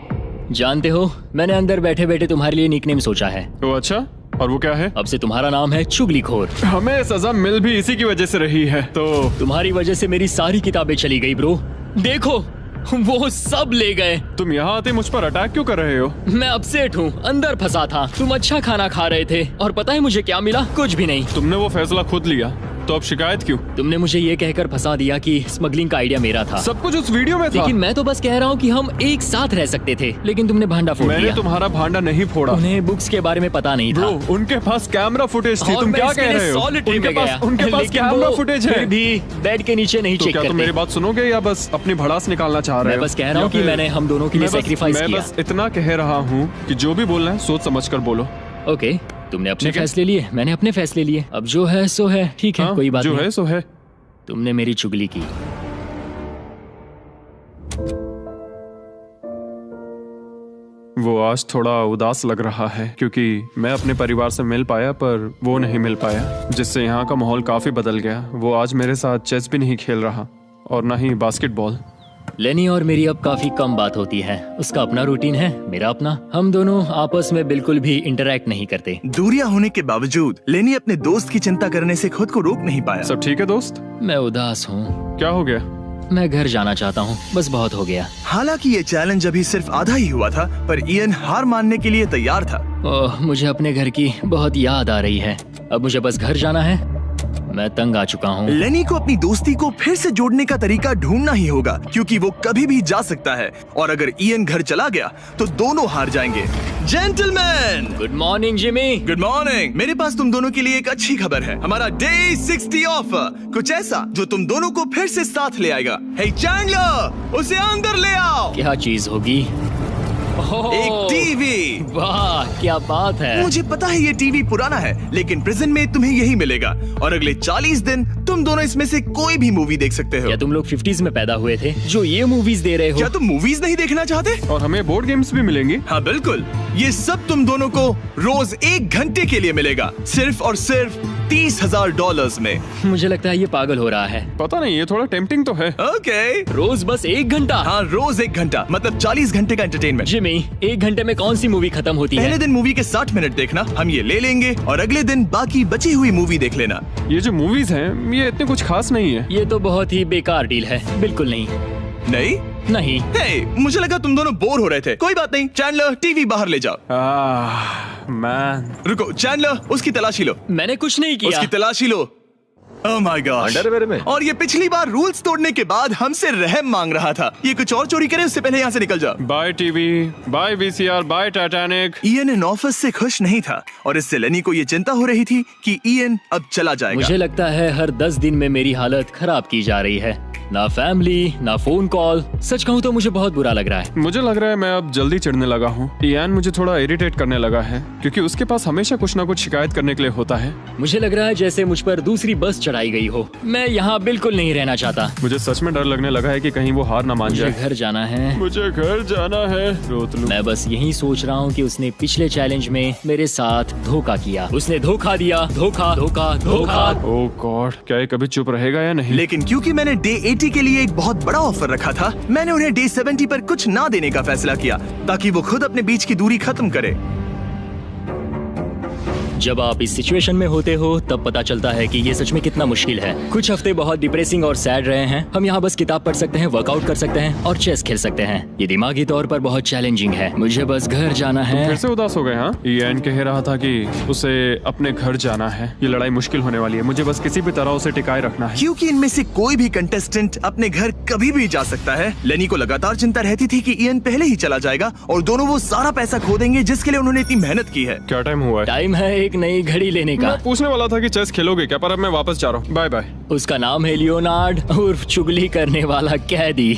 C: जानते हो, मैंने अंदर बैठे बैठे तुम्हारे लिए निकनेम सोचा है।
B: तो अच्छा, और वो क्या है?
C: अब से तुम्हारा नाम है चुगलीखोर।
B: हमें सजा मिल भी इसी की वजह से रही है। तो
C: तुम्हारी वजह से मेरी सारी किताबें चली गई ब्रो। देखो वो सब ले गए।
B: तुम यहाँ आते मुझ पर अटैक क्यों कर रहे हो?
C: मैं अपसेट हूँ, अंदर फंसा था। तुम अच्छा खाना खा रहे थे और पता है मुझे क्या मिला? कुछ भी नहीं।
B: तुमने वो फैसला खुद लिया, तो अब शिकायत क्यों?
C: तुमने मुझे ये कहकर फंसा दिया कि स्मगलिंग का आइडिया मेरा था।
B: सब कुछ उस वीडियो में था।
C: लेकिन मैं तो बस कह रहा हूँ कि हम एक साथ रह सकते थे, लेकिन तुमने भांडा फोड़ दिया।
B: मैंने तुम्हारा भांडा नहीं फोड़ा।
C: उन्हें बुक्स के बारे में पता नहीं था।
B: उनके पास कैमरा फुटेज थी। तुम क्या कह रहे हो? उनके पास कैमरा फुटेज है।
C: फिर भी बेड के नीचे नहीं
B: तो
C: चेक
B: क्या
C: करते।
B: तुम मेरी बात सुनोगे या बस अपनी भड़ास निकालना चाह रहे हो?
C: मैं बस कह रहा हूँ कि मैंने हम दोनों के लिए सैक्रिफाइस किया।
B: मैं बस इतना कह रहा हूँ कि जो भी बोलना है सोच समझ कर बोलो।
C: ओके, तुमने अपने फैसले लिए, मैंने अपने फैसले लिए। अब जो है सो है। ठीक है, कोई बात नहीं।
B: जो है सो है।
C: तुमने मेरी चुगली की।
B: वो आज थोड़ा उदास लग रहा है क्योंकि मैं अपने परिवार से मिल पाया पर वो नहीं मिल पाया, जिससे यहाँ का माहौल काफी बदल गया। वो आज मेरे साथ चेस भी नहीं खेल रहा और ना ही बास्केटबॉल।
C: लेनी और मेरी अब काफी कम बात होती है। उसका अपना रूटीन है, मेरा अपना। हम दोनों आपस में बिल्कुल भी इंटरैक्ट नहीं करते।
A: दूरियां होने के बावजूद लेनी अपने दोस्त की चिंता करने से खुद को रोक नहीं पाया।
B: सब ठीक है दोस्त?
C: मैं उदास हूँ।
B: क्या हो गया?
C: मैं घर जाना चाहता हूँ, बस बहुत हो गया।
A: हालांकि ये चैलेंज अभी सिर्फ आधा ही हुआ था, पर इयन हार मानने के लिए तैयार था।
C: ओह, मुझे अपने घर की बहुत याद आ रही है। अब मुझे बस घर जाना है। मैं तंग आ चुका हूँ।
A: लेनी को अपनी दोस्ती को फिर से जोड़ने का तरीका ढूंढना ही होगा, क्योंकि वो कभी भी जा सकता है और अगर इयन घर चला गया तो दोनों हार जाएंगे। Gentleman,
C: good morning Jimmy.
A: Good morning. मेरे पास तुम दोनों के लिए एक अच्छी खबर है। हमारा डे 60 ऑफर, कुछ ऐसा जो तुम दोनों को फिर से साथ ले आएगा। हे चैंडलर, उसे अंदर ले आओ।
C: क्या चीज होगी?
A: एक टीवी।
C: वाह, क्या बात है।
A: मुझे पता है ये टीवी पुराना है, लेकिन प्रिजन में तुम्हें यही मिलेगा और अगले 40 दिन तुम दोनों इसमें से कोई भी मूवी देख सकते हो।
C: क्या तुम लोग 50s में पैदा हुए थे जो ये मूवीज दे रहे हो?
A: क्या तुम मूवीज नहीं देखना चाहते?
B: और हमें बोर्ड गेम्स भी मिलेंगी।
A: हाँ बिल्कुल, ये सब तुम दोनों को रोज 1 घंटे के लिए मिलेगा, सिर्फ और सिर्फ $30,000 में।
C: मुझे लगता है ये पागल हो रहा है।
B: पता नहीं, ये थोड़ा टेम्पटिंग तो है।
A: ओके।
C: रोज बस 1 घंटा?
A: हाँ, रोज 1 घंटा, मतलब 40 घंटे का एंटरटेनमेंट।
C: जिमी, 1 घंटे में कौन सी मूवी खत्म होती
A: पहले
C: है?
A: दिन मूवी के 60 मिनट देखना, हम ये ले लेंगे और अगले दिन बाकी बची हुई मूवी देख लेना।
B: ये जो मूवीज हैं, ये इतने कुछ खास नहीं है।
C: ये तो बहुत ही बेकार डील है। बिल्कुल नहीं।
A: नहीं?
C: नहीं।
A: हे, मुझे लगा तुम दोनों बोर हो रहे थे। कोई बात नहीं, चैंडलर टीवी बाहर ले जाओ।
B: मैन।
A: रुको चैंडलर, उसकी तलाशी लो।
C: मैंने कुछ नहीं किया।
A: उसकी तलाशी लो। Oh my God.
E: अंडरवेयर में।
A: और ये पिछली बार रूल्स तोड़ने के बाद हमसे रहम मांग रहा था। ये कुछ और चोरी करे उससे पहले यहाँ से निकल जाओ।
B: Bye TV, bye VCR, bye Titanic.
A: Ian इन ऑफिस से खुश नहीं था और इससे लेनी को ये चिंता हो रही थी कि इयन अब चला जाएगा।
C: मुझे लगता है हर 10 दिन में मेरी हालत खराब की जा रही है। ना फैमिली, ना फोन कॉल। सच कहूँ तो मुझे बहुत बुरा लग रहा है।
B: मुझे लग रहा है मैं अब जल्दी चिढ़ने लगा हूँ। इयान मुझे थोड़ा इरिटेट करने लगा है क्योंकि उसके पास हमेशा कुछ ना कुछ शिकायत करने के लिए होता है।
C: मुझे लग रहा है जैसे मुझ पर दूसरी बस चढ़ाई गई हो। मैं यहाँ बिल्कुल नहीं रहना चाहता।
B: मुझे सच में डर लगने लगा है कि कहीं वो हार ना मान
C: मुझे
B: जाए।
C: घर जाना है।
B: मुझे घर जाना है। रोतलू।
C: मैं बस यही सोच रहा हूँ कि उसने पिछले चैलेंज में मेरे साथ धोखा किया। उसने धोखा दिया। धोखा धोखा धोखा।
B: ओह गॉड, क्या ये कभी चुप रहेगा या नहीं?
A: लेकिन क्योंकि मैंने डे 80 के लिए एक बहुत बड़ा ऑफर रखा था, मैंने उन्हें डे 70 पर कुछ ना देने का फैसला किया ताकि वो खुद अपने बीच की दूरी खत्म करे।
C: जब आप इस सिचुएशन में होते हो तब पता चलता है कि ये सच में कितना मुश्किल है। कुछ हफ्ते बहुत डिप्रेसिंग और सैड रहे हैं। हम यहाँ बस किताब पढ़ सकते हैं, वर्कआउट कर सकते हैं और चेस खेल सकते हैं। ये दिमागी तौर पर बहुत चैलेंजिंग है। मुझे बस घर जाना है।
B: फिर से उदास हो गए? हाँ, इयान कह रहा था कि उसे अपने घर जाना है। ये लड़ाई मुश्किल होने वाली है। मुझे बस किसी भी तरह उसे टिकाए रखना है।
A: क्योंकि इनमें से कोई भी कंटेस्टेंट अपने घर कभी भी जा सकता है। लेनी को लगातार चिंता रहती थी कि इयन पहले ही चला जाएगा और दोनों वो सारा पैसा खो देंगे जिसके लिए उन्होंने इतनी मेहनत की है।
B: क्या टाइम हुआ है?
C: टाइम है एक नई घड़ी लेने का।
B: मैं पूछने वाला था कि चेस खेलोगे क्या, पर अब मैं वापस जा रहा हूँ। Bye bye.
C: उसका नाम है लियोनार्ड उर्फ चुगली करने वाला कैदी।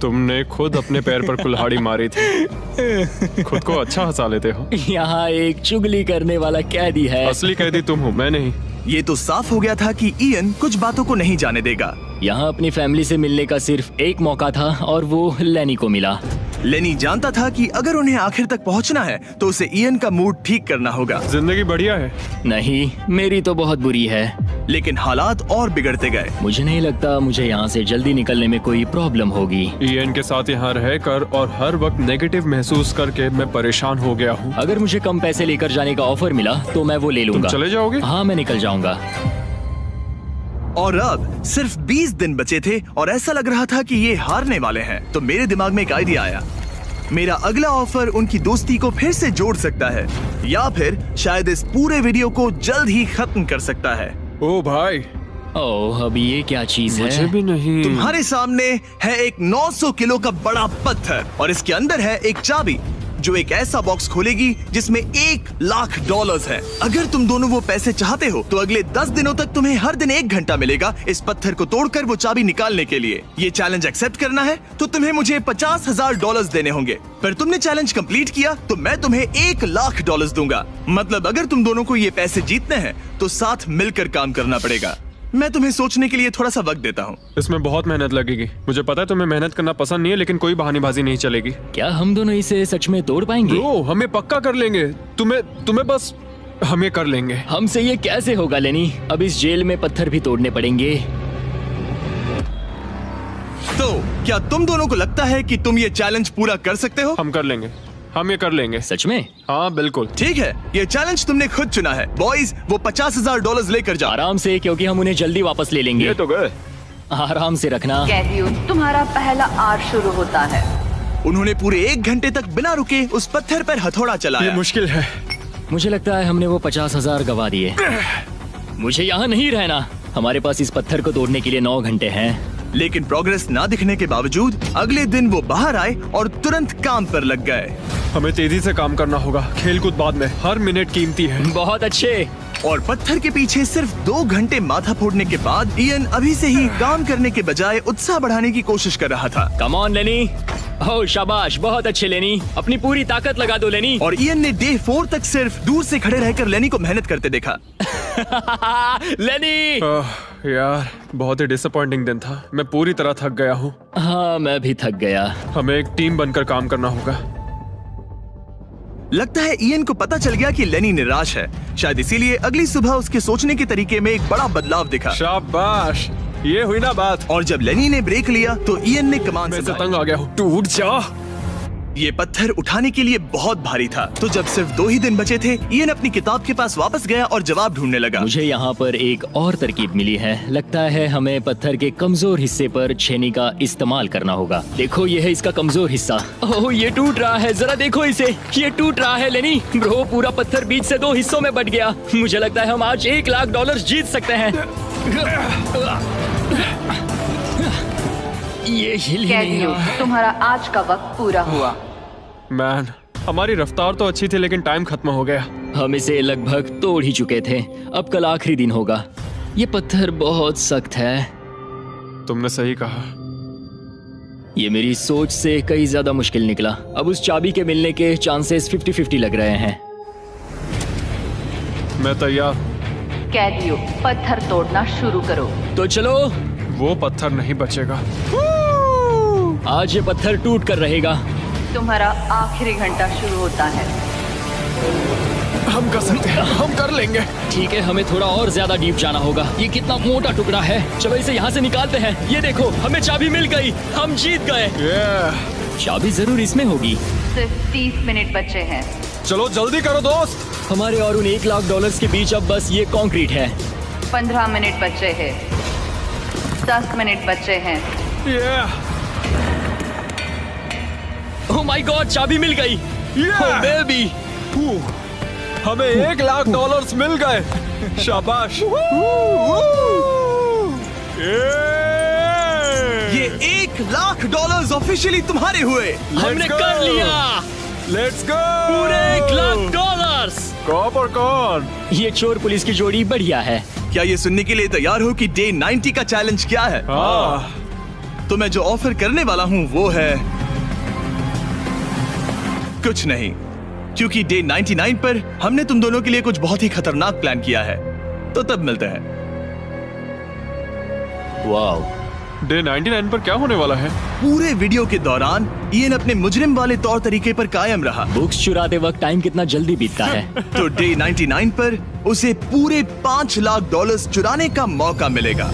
B: तुमने खुद अपने पैर पर कुल्हाड़ी मारी थी। खुद को अच्छा हंसा लेते हो।
C: यहाँ एक चुगली करने वाला कैदी है।
B: असली कैदी तुम हो, मैं नहीं।
A: ये तो साफ हो गया था कि इयन कुछ बातों को नहीं जाने देगा।
C: यहाँ अपनी फैमिली से मिलने का सिर्फ एक मौका था और वो लेनी को मिला।
A: लेनी जानता था कि अगर उन्हें आखिर तक पहुंचना है तो उसे इयन का मूड ठीक करना होगा।
B: जिंदगी बढ़िया है।
C: नहीं, मेरी तो बहुत बुरी है।
A: लेकिन हालात और बिगड़ते गए।
C: मुझे नहीं लगता मुझे यहाँ से जल्दी निकलने में कोई प्रॉब्लम होगी।
B: इयन के साथ यहाँ रहकर और हर वक्त नेगेटिव महसूस करके मैं परेशान हो गया हूँ।
C: अगर मुझे कम पैसे लेकर जाने का ऑफर मिला तो मैं वो ले
B: तुम
C: लूंगा।
B: चले जाओगे?
C: हाँ, मैं निकल जाऊंगा।
A: और अब सिर्फ 20 दिन बचे थे और ऐसा लग रहा था कि ये हारने वाले हैं। तो मेरे दिमाग में एक आइडिया आया। मेरा अगला ऑफर उनकी दोस्ती को फिर से जोड़ सकता है या फिर शायद इस पूरे वीडियो को जल्द ही खत्म कर सकता है।
B: ओ भाई,
C: ओह, अब ये क्या चीज है?
B: मुझे भी नहीं।
A: तुम्हारे सामने है एक 900 किलो का बड़ा पत्थर और इसके अंदर है एक चाबी जो एक ऐसा बॉक्स खोलेगी जिसमें $1,00,000 है। अगर तुम दोनों वो पैसे चाहते हो तो अगले 10 दिनों तक तुम्हें हर दिन 1 घंटा मिलेगा इस पत्थर को तोड़कर वो चाबी निकालने के लिए। ये चैलेंज एक्सेप्ट करना है तो तुम्हें मुझे $50,000 देने होंगे। पर तुमने चैलेंज कंप्लीट किया तो मैं तुम्हें $1,00,000 दूंगा। मतलब अगर तुम दोनों को ये पैसे जीतने हैं तो साथ मिलकर काम करना पड़ेगा। मैं तुम्हें सोचने के लिए थोड़ा सा वक्त देता हूँ।
B: इसमें बहुत मेहनत लगेगी। मुझे पता है तुम्हें मेहनत करना पसंद नहीं है, लेकिन कोई बहानेबाजी नहीं चलेगी।
C: क्या हम दोनों इसे सच में तोड़ पाएंगे?
B: ब्रो, हमें पक्का कर लेंगे। तुम्हें बस हमें कर लेंगे।
C: हमसे ये कैसे होगा लेनी? अब इस जेल में पत्थर भी तोड़ने पड़ेंगे।
A: तो क्या तुम दोनों को लगता है कि तुम ये चैलेंज पूरा कर सकते हो?
B: हम कर लेंगे। हम ये कर लेंगे।
C: सच में?
B: हाँ बिल्कुल।
A: ठीक है, ये चैलेंज तुमने खुद चुना है। बॉयज, वो $50,000 लेकर जाओ।
C: आराम से, क्योंकि हम उन्हें जल्दी वापस ले लेंगे।
B: ये तो गए।
C: आराम से रखना।
D: कैदियों, तुम्हारा पहला आर शुरू होता है।
A: उन्होंने पूरे 1 घंटे तक बिना रुके उस पत्थर पर हथौड़ा
B: ये
A: चलाया।
B: मुश्किल है।
C: मुझे लगता है हमने वो 50,000 गवा दिए। मुझे यहाँ नहीं रहना। हमारे पास इस पत्थर को तोड़ने के लिए 9 घंटे हैं।
A: लेकिन प्रोग्रेस ना दिखने के बावजूद अगले दिन वो बाहर आए और तुरंत काम पर लग गए।
B: हमें तेजी से काम करना होगा। खेलकूद बाद में, हर मिनट कीमती है।
C: बहुत अच्छे।
A: और पत्थर के पीछे सिर्फ 2 घंटे माथा फोड़ने के बाद इयन अभी से ही काम करने के बजाय उत्साह बढ़ाने की कोशिश कर रहा था।
C: कम ऑन लेनी। ओह शाबाश, बहुत अच्छे लेनी। अपनी पूरी ताकत लगा दो लेनी।
A: और इयन ने डे 4 तक सिर्फ दूर से खड़े रहकर लेनी को मेहनत करते देखा।
C: लेनी।
B: यार, बहुत ही डिसअपॉइंटिंग दिन था। मैं पूरी तरह थक गया हूँ।
C: हाँ, मैं भी थक गया।
B: हमें एक टीम बनकर काम करना होगा।
A: लगता है ईएन को पता चल गया कि लेनी निराश है। शायद इसीलिए अगली सुबह उसके सोचने के तरीके में एक बड़ा बदलाव दिखा।
B: शाबाश, ये हुई ना बात।
A: और जब लेनी ने ब्रेक लिया तो ईएन ने कमान
B: मैं से
A: संभाली।
B: तंग आ गया हूँ, टूट जा।
A: ये पत्थर उठाने के लिए बहुत भारी था। तो जब सिर्फ 2 ही दिन बचे थे, ईएन अपनी किताब के पास वापस गया और जवाब ढूंढने लगा।
C: मुझे यहाँ पर एक और तरकीब मिली है। लगता है हमें पत्थर के कमजोर हिस्से पर छेनी का इस्तेमाल करना होगा। देखो, ये है इसका कमजोर हिस्सा। ओह, ये टूट रहा है, जरा देखो इसे, ये टूट रहा है लेनी। ब्रो, पूरा पत्थर बीच से 2 हिस्सों में बट गया। मुझे लगता है हम आज $1 लाख जीत सकते हैं। ये हिल ही नहीं
D: कैदियों,
C: रहा है।
D: तुम्हारा आज का वक्त पूरा हुआ।
B: मैन, हमारी रफ्तार तो अच्छी थी लेकिन टाइम खत्म हो गया।
C: हम इसे लगभग तोड़ ही चुके थे। अब कल आखिरी दिन होगा। ये पत्थर बहुत सख्त है।
B: तुमने सही कहा।
C: ये मेरी सोच से कहीं ज्यादा मुश्किल निकला। अब उस चाबी के मिलने के चांसेस 50-50 लग रहे हैं।
B: मैं तैयार।
D: कैदियों, पत्थर तोड़ना शुरू करो।
C: तो चलो,
B: वो पत्थर नहीं बचेगा।
C: आज ये पत्थर टूट कर रहेगा।
D: तुम्हारा आखिरी घंटा शुरू होता है।
B: हम कर सकते हैं, हम कर लेंगे।
C: ठीक है, हमें थोड़ा और ज्यादा डीप जाना होगा। ये कितना मोटा टुकड़ा है। चलो इसे यहाँ से निकालते हैं। ये देखो, हमें चाबी मिल गई। हम जीत गए। चाबी जरूर इसमें होगी।
D: सिर्फ 30 मिनट बचे हैं।
B: चलो जल्दी करो दोस्त।
C: हमारे और उन $1 लाख के बीच अब बस ये कंक्रीट है।
D: 15 मिनट बचे हैं। 10 मिनट बचे हैं।
C: ओह माय गॉड, चाबी मिल गई। ओह बेबी,
B: हमें $1 लाख मिल गए। शाबाश।
A: ये $1 लाख ऑफिशियली तुम्हारे हुए।
C: हमने कर लिया।
B: Let's go.
C: पूरे $1 लाख।
B: कौन और कौन?
C: ये चोर पुलिस की जोड़ी बढ़िया है।
A: क्या ये सुनने के लिए तैयार हो कि डे 90 का चैलेंज क्या है? तो मैं जो ऑफर करने वाला हूँ वो है कुछ नहीं, क्योंकि डे 99 पर हमने तुम दोनों के लिए कुछ बहुत ही खतरनाक प्लान किया है। तो तब मिलते हैं।
C: वाओ,
B: डे 99 पर क्या होने वाला है?
A: पूरे वीडियो के दौरान ईएन अपने मुजरिम वाले तौर तरीके पर कायम रहा।
C: बुक्स चुराते वक्त टाइम कितना जल्दी बीतता है।
A: तो डे 99 पर उसे पूरे $5 लाख चुराने का मौका मिलेगा।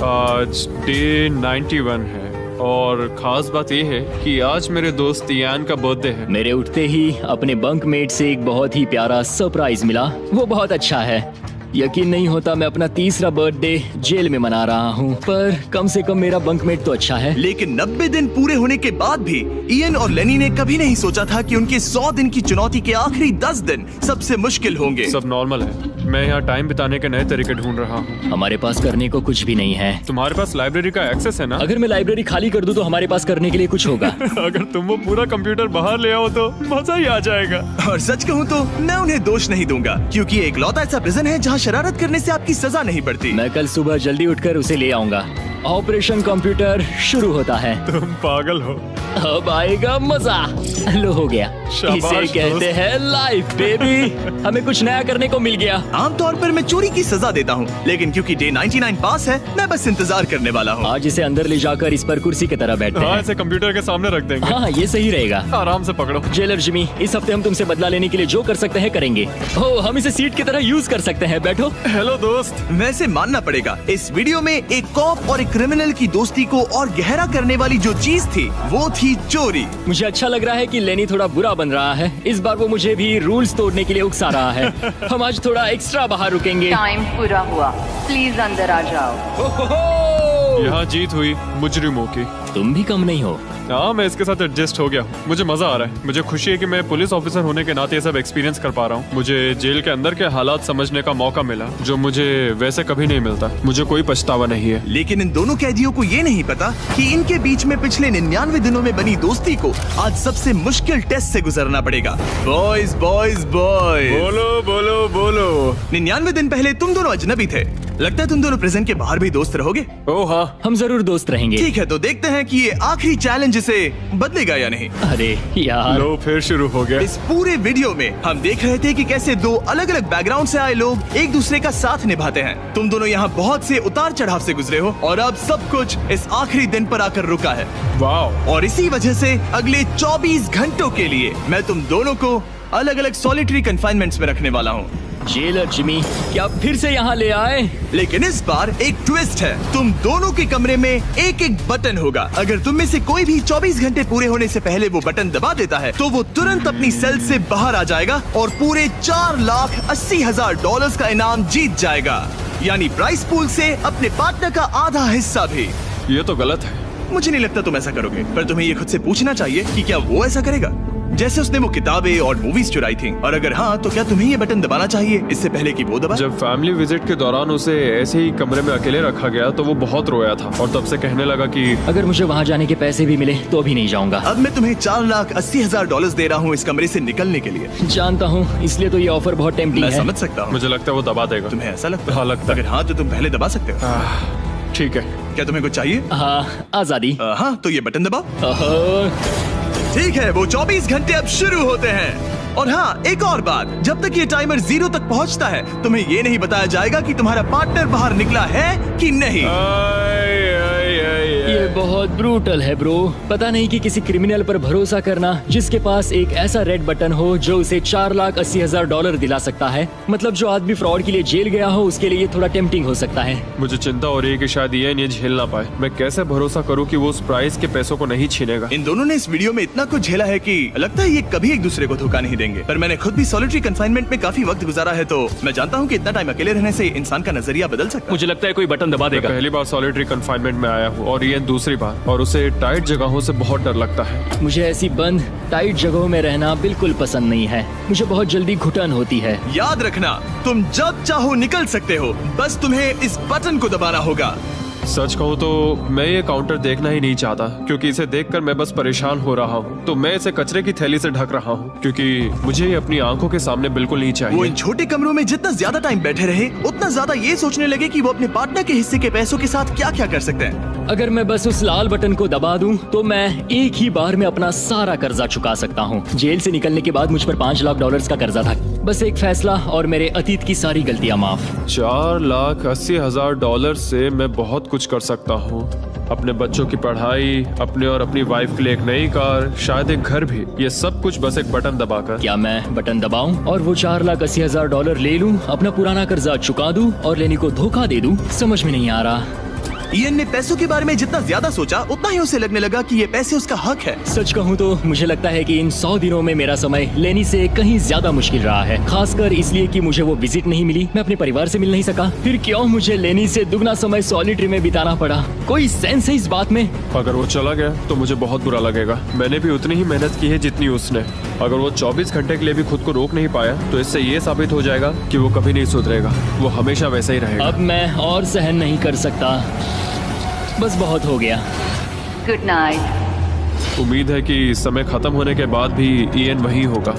B: आज डे 91 है और खास बात यह है कि आज मेरे दोस्त इयान का बर्थडे है।
C: मेरे उठते ही अपने बंकमेट से एक बहुत ही प्यारा सरप्राइज मिला। वो बहुत अच्छा है। यकीन नहीं होता मैं अपना 3रा बर्थडे जेल में मना रहा हूँ, पर कम से कम मेरा बंकमेट तो अच्छा है।
A: लेकिन 90 दिन पूरे होने के बाद भी ईएन और लेनी ने कभी नहीं सोचा था कि उनके 100 दिन की चुनौती के आखिरी 10 दिन सबसे मुश्किल होंगे।
B: सब नॉर्मल है। मैं यहाँ टाइम बिताने के नए तरीके ढूंढ रहा हूँ।
C: हमारे पास करने को कुछ भी नहीं है।
B: तुम्हारे पास लाइब्रेरी का एक्सेस है ना?
C: अगर मैं लाइब्रेरी खाली कर दूं तो हमारे पास करने के लिए कुछ होगा।
B: अगर तुम वो पूरा कंप्यूटर बाहर ले आओ तो मजा ही आ जाएगा।
A: और सच कहूँ तो मैं उन्हें दोष नहीं दूंगा, क्योंकि एक लौता ऐसा प्रिजन है जहाँ शरारत करने से आपकी सजा नहीं पड़ती।
C: मैं कल सुबह जल्दी उठकर उसे ले आऊंगा। ऑपरेशन कंप्यूटर शुरू होता है।
B: तुम पागल हो।
C: अब आएगा मजा। लो, हो गया।
B: शाबाश
C: इसे कहते
B: दोस्त।
C: हैं लाइफ बेबी। हमें कुछ नया करने को मिल गया।
A: आमतौर पर मैं चोरी की सजा देता हूँ, लेकिन क्योंकि डे 99 पास है, मैं बस इंतजार करने वाला हूँ।
C: आज इसे अंदर ले जाकर इस पर कुर्सी की तरह बैठते
B: हाँ,
C: हैं।
B: इसे कंप्यूटर के सामने रख देंगे।
C: हाँ, ये सही रहेगा।
B: आराम से पकड़ो।
C: जेलर जिमी, इस हफ्ते हम तुमसे बदला लेने के लिए जो कर सकते हैं करेंगे। ओ, हम इसे सीट की तरह यूज कर सकते हैं। बैठो।
B: हेलो दोस्त।
A: वैसे मानना पड़ेगा, इस वीडियो में एक कॉप और एक क्रिमिनल की दोस्ती को और गहरा करने वाली जो चीज थी वो थी चोरी।
C: मुझे अच्छा लग रहा है कि लेनी थोड़ा बुरा बन रहा है। इस बार वो मुझे भी रूल्स तोड़ने के लिए उकसा रहा है। हम आज थोड़ा एक्स्ट्रा बाहर रुकेंगे।
D: टाइम पूरा हुआ। प्लीज अंदर आ जाओ।
B: यहाँ जीत हुई मुजरिमों की।
C: तुम भी कम नहीं हो।
B: हाँ, मैं इसके साथ एडजस्ट हो गया हूँ। मुझे मजा आ रहा है। मुझे खुशी है कि मैं पुलिस ऑफिसर होने के नाते ये सब एक्सपीरियंस कर पा रहा हूँ। मुझे जेल के अंदर के हालात समझने का मौका मिला, जो मुझे वैसे कभी नहीं मिलता। मुझे कोई पछतावा नहीं है।
A: लेकिन इन दोनों कैदियों को ये नहीं पता कि इनके बीच में पिछले 99 दिनों में बनी दोस्ती को आज सबसे मुश्किल टेस्ट से गुजरना पड़ेगा। बॉयज बॉयज बॉयज,
B: बोलो बोलो बोलो।
A: 99 दिन पहले तुम दोनों अजनबी थे। लगता है तुम दोनों प्रिजन के बाहर भी दोस्त रहोगे।
B: ओह हाँ।
C: हम जरूर दोस्त रहेंगे।
A: ठीक है, तो देखते हैं कि ये आखिरी चैलेंज इसे बदलेगा या नहीं।
C: अरे यार,
B: लो फिर शुरू हो गया।
A: इस पूरे वीडियो में हम देख रहे थे कि कैसे दो अलग अलग बैकग्राउंड से आए लोग एक दूसरे का साथ निभाते हैं। तुम दोनों यहाँ बहुत से उतार चढ़ाव से गुजरे हो और अब सब कुछ इस आखिरी दिन पर आकर रुका है।
B: वाह।
A: और इसी वजह से अगले 24 घंटों के लिए मैं तुम दोनों को अलग अलग सॉलिटरी कन्फाइनमेंट्स में रखने वाला हूँ।
C: जेलर जिमी, क्या फिर से यहाँ ले आए?
A: लेकिन इस बार एक ट्विस्ट है। तुम दोनों के कमरे में एक एक बटन होगा। अगर तुम में से कोई भी 24 घंटे पूरे होने से पहले वो बटन दबा देता है तो वो तुरंत अपनी सेल से बाहर आ जाएगा और पूरे $4,80,000 का इनाम जीत जाएगा, यानी प्राइस पूल से अपने पार्टनर का आधा हिस्सा भी।
B: ये तो गलत है।
A: मुझे नहीं लगता तुम ऐसा करोगे, पर तुम्हें ये खुद से पूछना चाहिए कि क्या वो ऐसा करेगा, जैसे उसने वो किताबें और मूवीज चुराई थी। और अगर हाँ, तो क्या तुम्हें ये बटन दबाना चाहिए इससे पहले कि वो दबाए?
B: जब फैमिली विजिट के दौरान उसे ऐसे ही कमरे में अकेले रखा गया तो वो बहुत रोया था और तब से कहने लगा कि
C: अगर मुझे वहाँ जाने के पैसे भी मिले तो भी नहीं जाऊंगा।
A: अब मैं तुम्हें $4,80,000 दे रहा हूँ इस कमरे से निकलने के लिए।
C: जानता हूँ, इसलिए तो ये ऑफर बहुत टेम्पटिंग
A: मैं
C: है।
A: समझ सकता हूँ।
B: मुझे लगता है वो दबा देगा।
A: तुम्हें ऐसा लगता है?
B: हाँ, लगता है।
A: अगर हाँ, तो तुम पहले दबा सकते हो।
B: ठीक है।
A: क्या तुम्हें कुछ चाहिए?
C: हाँ, आजादी।
A: हाँ, तो ये बटन दबाओ।
C: ओहो,
A: ठीक है, वो 24 घंटे अब शुरू होते हैं। और हाँ, एक और बात, जब तक ये टाइमर 0 तक पहुंचता है तुम्हें ये नहीं बताया जाएगा कि तुम्हारा पार्टनर बाहर निकला है कि नहीं।
C: ये बहुत ब्रूटल है ब्रो। पता नहीं कि किसी क्रिमिनल पर भरोसा करना जिसके पास एक ऐसा रेड बटन हो जो उसे $4,80,000 दिला सकता है। मतलब जो आदमी फ्रॉड के लिए जेल गया हो उसके लिए ये थोड़ा टेम्पटिंग हो सकता है।
B: मुझे चिंता हो रही है कि शायद ये झेल ना पाए। मैं कैसे भरोसा करूं कि वो उस प्राइस के पैसों को नहीं छीनेगा।
A: इन दोनों ने इस वीडियो में इतना कुछ झेला है कि लगता है ये कभी एक दूसरे को धोखा नहीं देंगे। पर मैंने खुद भी सॉलिटरी कन्फाइनमेंट में काफी वक्त गुजारा है, तो मैं जानता हूँ कि इतना टाइम अकेले रहने से इंसान का नजरिया बदल सकता है।
F: मुझे लगता है कोई बटन दबा देगा।
B: पहली बार सॉलिटरी कन्फाइनमेंट में आया हूँ और ये दूसरी बार, और उसे टाइट जगहों से बहुत डर लगता है।
C: मुझे ऐसी बंद टाइट जगहों में रहना बिल्कुल पसंद नहीं है। मुझे बहुत जल्दी घुटन होती है।
A: याद रखना, तुम जब चाहो निकल सकते हो, बस तुम्हें इस बटन को दबाना होगा।
B: सच कहूँ तो मैं ये काउंटर देखना ही नहीं चाहता, क्योंकि इसे देखकर मैं बस परेशान हो रहा हूँ। तो मैं इसे कचरे की थैली से ढक रहा हूँ, क्योंकि मुझे ये अपनी आंखों के सामने बिल्कुल नहीं
A: वो
B: चाहिए।
A: इन छोटे कमरों में जितना ज्यादा टाइम बैठे रहे उतना ज्यादा ये सोचने लगे कि वो अपने पार्टनर के हिस्से के पैसों के साथ क्या क्या कर सकते हैं।
C: अगर मैं बस उस लाल बटन को दबा दूं तो मैं एक ही बार में अपना सारा कर्जा चुका सकता हूं। जेल से निकलने के बाद मुझ पर $5,00,000 का कर्जा था। बस एक फैसला और मेरे अतीत की सारी गलतियां माफ।
B: $4,80,000 से मैं बहुत कुछ कर सकता हूँ। अपने बच्चों की पढ़ाई, अपने और अपनी वाइफ के लिए एक नई कार, शायद एक घर भी। ये सब कुछ बस एक बटन दबाकर।
C: क्या मैं बटन दबाऊं और वो $4,80,000 ले लूं, अपना पुराना कर्जा चुका दूं और लेनी को धोखा दे दूं? समझ में नहीं आ रहा।
A: इयन ने पैसों के बारे में जितना ज्यादा सोचा उतना ही उसे लगने लगा कि ये पैसे उसका हक है।
C: सच कहूँ तो मुझे लगता है कि इन 100 दिनों में मेरा समय लेनी से कहीं ज्यादा मुश्किल रहा है। खासकर इसलिए कि मुझे वो विजिट नहीं मिली, मैं अपने परिवार से मिल नहीं सका। फिर क्यों मुझे लेनी से दुगना समय सॉलिटरी में बिताना पड़ा? कोई सेंस है इस बात में?
B: अगर वो चला गया तो मुझे बहुत बुरा लगेगा। मैंने भी उतनी ही मेहनत की है जितनी उसने। अगर वो 24 घंटे के लिए भी खुद को रोक नहीं पाया तो इससे ये साबित हो जाएगा कि वो कभी नहीं सुधरेगा। वो हमेशा वैसा ही रहेगा।
C: अब मैं और सहन नहीं कर सकता। बस बहुत हो गया।
D: Good night.
B: उम्मीद है कि समय खत्म होने के बाद भी इयन वही होगा।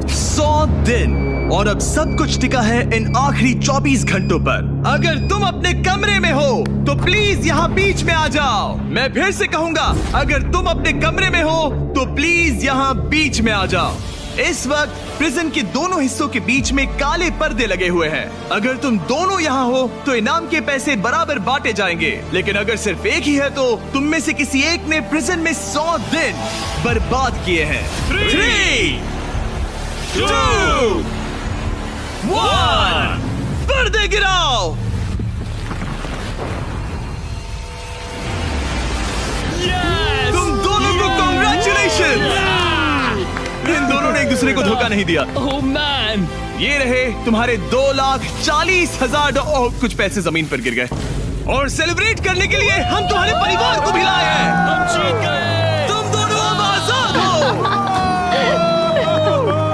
A: 100 दिन और अब सब कुछ टिका है इन आखिरी 24 घंटों पर। अगर तुम अपने कमरे में हो तो प्लीज यहाँ बीच में आ जाओ। मैं फिर से कहूंगा, अगर तुम अपने कमरे में हो तो प्लीज यहाँ बीच में आ जाओ। इस वक्त प्रिजन के दोनों हिस्सों के बीच में काले पर्दे लगे हुए हैं। अगर तुम दोनों यहाँ हो तो इनाम के पैसे बराबर बांटे जाएंगे, लेकिन अगर सिर्फ एक ही है तो तुम में से किसी एक ने प्रिजन में 100 दिन बर्बाद किए हैं। 3, 2, 1, पर्दे गिराओ। तुम दोनों को कांग्रेचुलेशन। इन दोनों ने एक दूसरे को धोखा नहीं दिया।
C: ओह मैन,
A: ये रहे तुम्हारे $2,40,000। कुछ पैसे जमीन पर गिर गए। और सेलिब्रेट करने के लिए हम तुम्हारे परिवार को भी लाए हैं।
C: हम जीत गए।
A: तुम दोनों अब आजाद हो।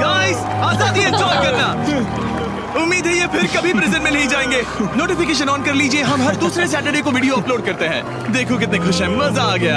A: गाइस, आजादी एंजॉय करना। उम्मीद है ये फिर कभी प्रिजन में नहीं जाएंगे। नोटिफिकेशन ऑन कर लीजिए, हम हर दूसरे सैटरडे को वीडियो अपलोड करते हैं। देखो कितने खुश हैं, मजा आ गया।